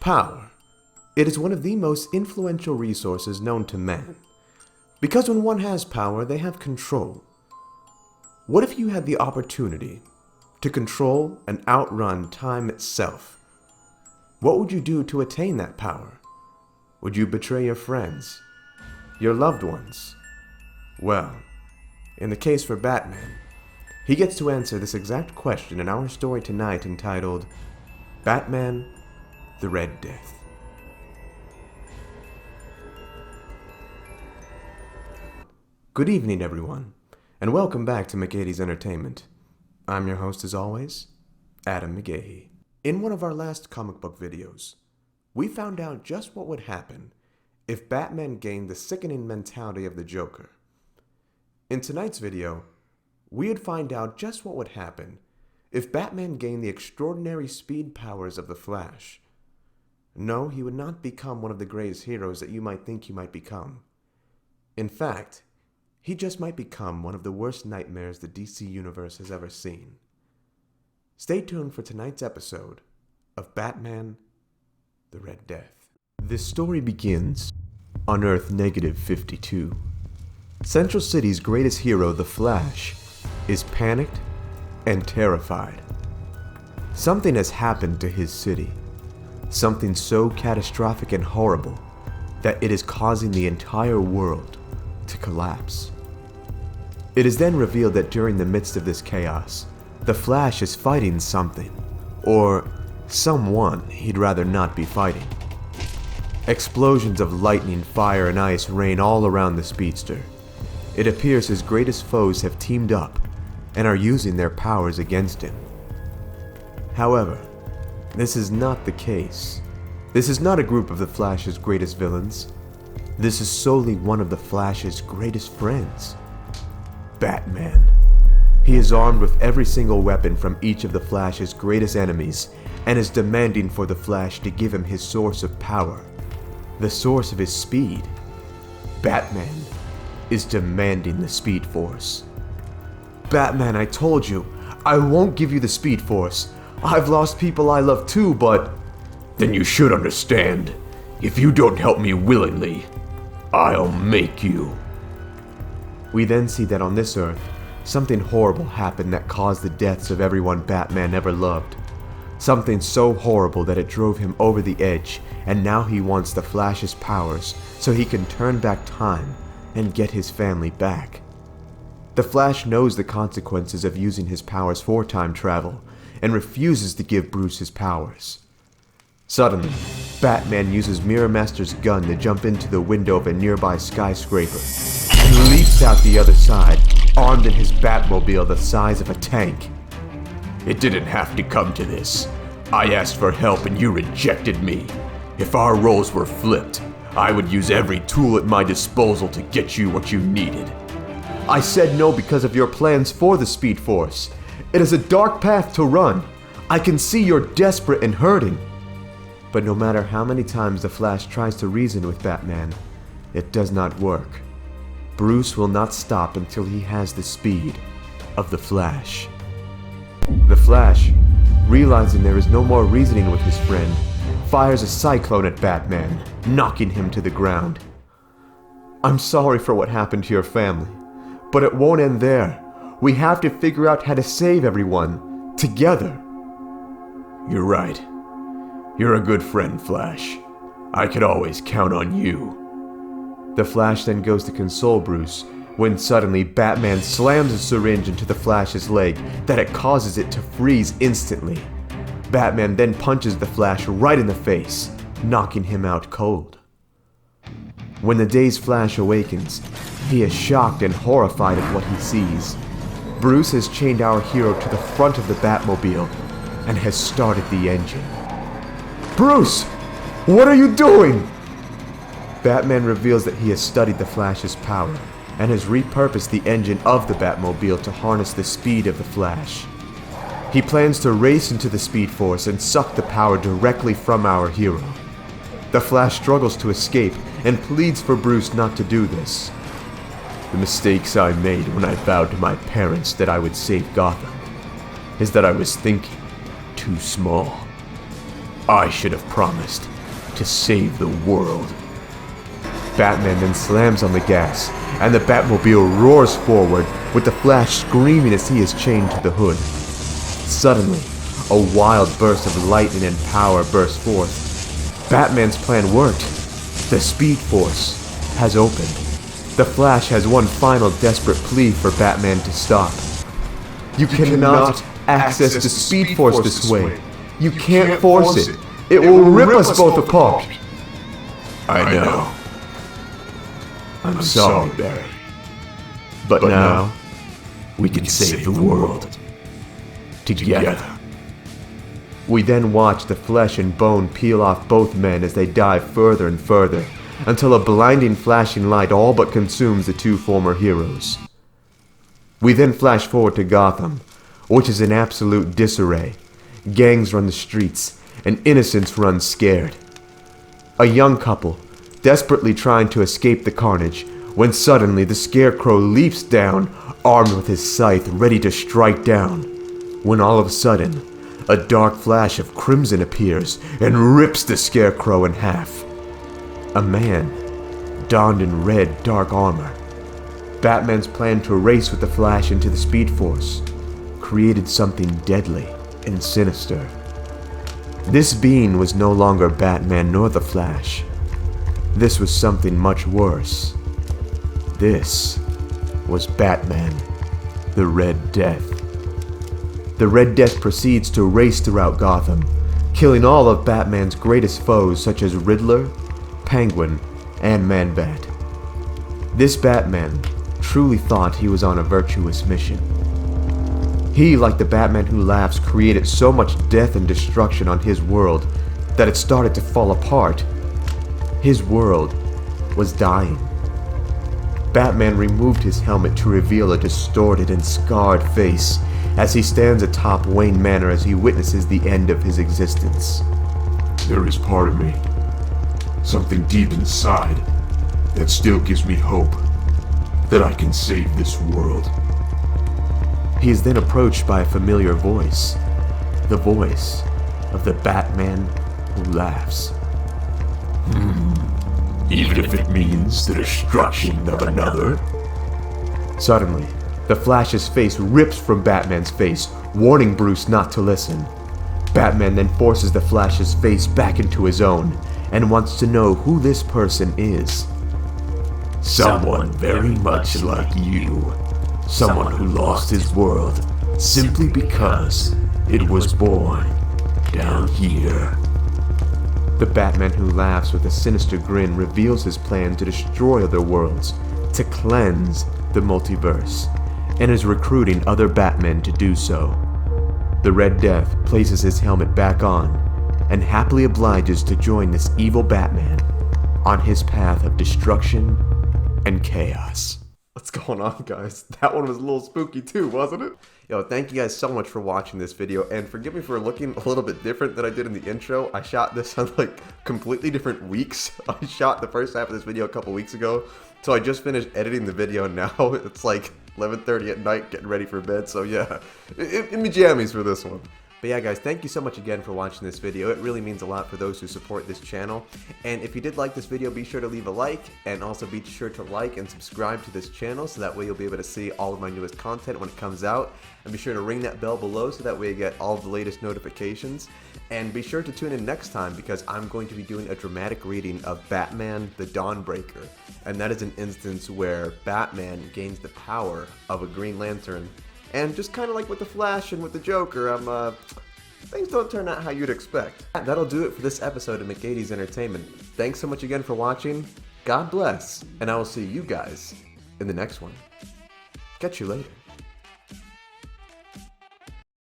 Power. It is one of the most influential resources known to man. Because when one has power, they have control. What if you had the opportunity to control and outrun time itself? What would you do to attain that power? Would you betray your friends? Your loved ones? Well, in the case for Batman, he gets to answer this exact question in our story tonight entitled, Batman, the Red Death. Good evening, everyone, and welcome back to McGahee's Entertainment. I'm your host, as always, Adam McGahee. In one of our last comic book videos, we found out just what would happen if Batman gained the sickening mentality of the Joker. In tonight's video, we'd find out just what would happen if Batman gained the extraordinary speed powers of the Flash. No, he would not become one of the greatest heroes that you might think he might become. In fact, he just might become one of the worst nightmares the DC Universe has ever seen. Stay tuned for tonight's episode of Batman, the Red Death. This story begins on Earth -52. Central City's greatest hero, the Flash, is panicked and terrified. Something has happened to his city. Something so catastrophic and horrible that it is causing the entire world to collapse. It is then revealed that during the midst of this chaos, the Flash is fighting something, or someone he'd rather not be fighting. Explosions of lightning, fire, and ice rain all around the speedster. It appears his greatest foes have teamed up and are using their powers against him. However, this is not the case. This is not a group of the Flash's greatest villains. This is solely one of the Flash's greatest friends, Batman. He is armed with every single weapon from each of the Flash's greatest enemies and is demanding for the Flash to give him his source of power, the source of his speed. Batman is demanding the Speed Force. Batman, I told you, I won't give you the Speed Force. I've lost people I love too, but... Then you should understand. If you don't help me willingly, I'll make you. We then see that on this Earth, something horrible happened that caused the deaths of everyone Batman ever loved. Something so horrible that it drove him over the edge, and now he wants the Flash's powers so he can turn back time and get his family back. The Flash knows the consequences of using his powers for time travel, and refuses to give Bruce his powers. Suddenly, Batman uses Mirror Master's gun to jump into the window of a nearby skyscraper, and leaps out the other side, armed in his Batmobile the size of a tank. It didn't have to come to this. I asked for help and you rejected me. If our roles were flipped, I would use every tool at my disposal to get you what you needed. I said no because of your plans for the Speed Force. It is a dark path to run. I can see you're desperate and hurting. But no matter how many times the Flash tries to reason with Batman, it does not work. Bruce will not stop until he has the speed of the Flash. The Flash, realizing there is no more reasoning with his friend, fires a cyclone at Batman, knocking him to the ground. I'm sorry for what happened to your family, but it won't end there. We have to figure out how to save everyone, together. You're right. You're a good friend, Flash. I could always count on you. The Flash then goes to console Bruce, when suddenly Batman slams a syringe into the Flash's leg that it causes it to freeze instantly. Batman then punches the Flash right in the face, knocking him out cold. When the dazed Flash awakens, he is shocked and horrified at what he sees. Bruce has chained our hero to the front of the Batmobile and has started the engine. Bruce! What are you doing? Batman reveals that he has studied the Flash's power and has repurposed the engine of the Batmobile to harness the speed of the Flash. He plans to race into the Speed Force and suck the power directly from our hero. The Flash struggles to escape and pleads for Bruce not to do this. The mistakes I made when I vowed to my parents that I would save Gotham is that I was thinking too small. I should have promised to save the world. Batman then slams on the gas, and the Batmobile roars forward, with the Flash screaming as he is chained to the hood. Suddenly, a wild burst of lightning and power bursts forth. Batman's plan worked. The Speed Force has opened. The Flash has one final desperate plea for Batman to stop. You cannot access the Speed Force this way. You can't force it. It will rip us both apart. I know. I'm sorry, Barry. But now, we can save the world. Together. We then watch the flesh and bone peel off both men as they dive further and further, until a blinding flashing light all but consumes the two former heroes. We then flash forward to Gotham, which is in absolute disarray. Gangs run the streets, and innocents run scared. A young couple, desperately trying to escape the carnage, when suddenly the Scarecrow leaps down, armed with his scythe ready to strike down. When all of a sudden, a dark flash of crimson appears and rips the Scarecrow in half. A man, donned in red dark armor. Batman's plan to race with the Flash into the Speed Force created something deadly and sinister. This being was no longer Batman nor the Flash. This was something much worse. This was Batman, the Red Death. The Red Death proceeds to race throughout Gotham, killing all of Batman's greatest foes such as Riddler, Penguin, and Man-Bat. This Batman truly thought he was on a virtuous mission. He, like the Batman Who Laughs, created so much death and destruction on his world that it started to fall apart. His world was dying. Batman removed his helmet to reveal a distorted and scarred face as he stands atop Wayne Manor as he witnesses the end of his existence. There is part of me, something deep inside, that still gives me hope that I can save this world. He is then approached by a familiar voice, the voice of the Batman Who Laughs. Even if it means the destruction of another. Suddenly, the Flash's face rips from Batman's face, warning Bruce not to listen. Batman then forces the Flash's face back into his own, and wants to know who this person is. Someone very much like you. Someone who lost his world simply because it was born down here. The Batman Who Laughs with a sinister grin reveals his plan to destroy other worlds, to cleanse the multiverse, and is recruiting other Batmen to do so. The Red Death places his helmet back on, and happily obliges to join this evil Batman on his path of destruction and chaos. What's going on, guys? That one was a little spooky too, wasn't it? Yo, thank you guys so much for watching this video, and forgive me for looking a little bit different than I did in the intro. I shot this on like completely different weeks. I shot the first half of this video a couple weeks ago, so I just finished editing the video now. It's like 11:30 at night, getting ready for bed, so yeah, in my jammies for this one. But yeah, guys, thank you so much again for watching this video. It really means a lot for those who support this channel. And if you did like this video, be sure to leave a like, and also be sure to like and subscribe to this channel so that way you'll be able to see all of my newest content when it comes out. And be sure to ring that bell below so that way you get all of the latest notifications. And be sure to tune in next time because I'm going to be doing a dramatic reading of Batman the Dawnbreaker. And that is an instance where Batman gains the power of a Green Lantern. And just kind of like with the Flash and with the Joker, things don't turn out how you'd expect. That'll do it for this episode of McGady's Entertainment. Thanks so much again for watching. God bless, and I will see you guys in the next one. Catch you later.